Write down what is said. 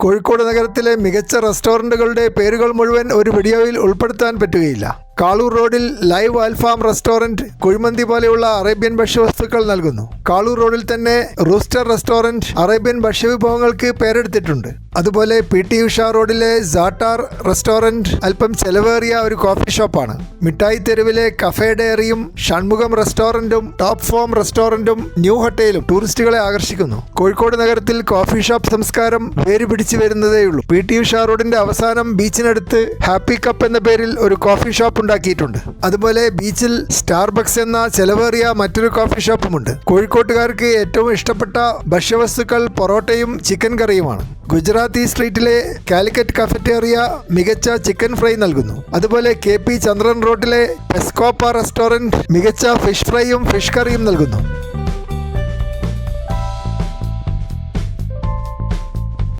കോഴിക്കോട് നഗരത്തിലെ മികച്ച റെസ്റ്റോറൻറ്റുകളുടെ പേരുകൾ മുഴുവൻ ഒരു വീഡിയോയിൽ ഉൾപ്പെടുത്താൻ പറ്റുകയില്ല. കാളൂർ റോഡിൽ ലൈവ് അൽഫാം റെസ്റ്റോറൻറ്റ് കുഴിമന്തി പോലെയുള്ള അറേബ്യൻ ഭക്ഷ്യവസ്തുക്കൾ നൽകുന്നു. കാളൂർ റോഡിൽ തന്നെ റൂസ്റ്റർ റെസ്റ്റോറൻറ്റ് അറേബ്യൻ ഭക്ഷ്യവിഭവങ്ങൾക്ക് പേരെടുത്തിട്ടുണ്ട്. അതുപോലെ PT ഉഷ റോഡിലെ സാട്ടാർ റെസ്റ്റോറൻറ്റ് അല്പം ചെലവേറിയ ഒരു കോഫി ഷോപ്പാണ്. മിഠായി തെരുവിലെ കഫേ ഡയറിയും ഷൺമുഖം റെസ്റ്റോറൻറ്റും ടോപ്പ് ഫോം റെസ്റ്റോറൻറ്റും ന്യൂ ഹോട്ടലും ടൂറിസ്റ്റുകളെ ആകർഷിക്കുന്നു. കോഴിക്കോട് നഗരത്തിൽ കോഫി ഷോപ്പ് സംസ്കാരം വേര് പിടിച്ചു വരുന്നതേയുള്ളൂ. PT ഉഷ റോഡിന്റെ അവസാനം ബീച്ചിനടുത്ത് ഹാപ്പി കപ്പ് എന്ന പേരിൽ ഒരു കോഫി ഷോപ്പ് ഉണ്ടാക്കിയിട്ടുണ്ട്. അതുപോലെ ബീച്ചിൽ സ്റ്റാർബക്സ് എന്ന ചെലവേറിയ മറ്റൊരു കോഫി ഷോപ്പുമുണ്ട്. കോഴിക്കോട്ടുകാർക്ക് ഏറ്റവും ഇഷ്ടപ്പെട്ട ഭക്ഷ്യവസ്തുക്കൾ പൊറോട്ടയും ചിക്കൻ കറിയുമാണ്. ഗുജറാത്തി സ്ട്രീറ്റിലെ കാലിക്കറ്റ് കഫറ്റേറിയ മികച്ച ചിക്കൻ ഫ്രൈ നൽകുന്നു. അതുപോലെ KP ചന്ദ്രൻ റോഡിലെ പെസ്കോപ്പ റെസ്റ്റോറൻറ്റ് മികച്ച ഫിഷ് ഫ്രൈയും ഫിഷ് കറിയും നൽകുന്നു.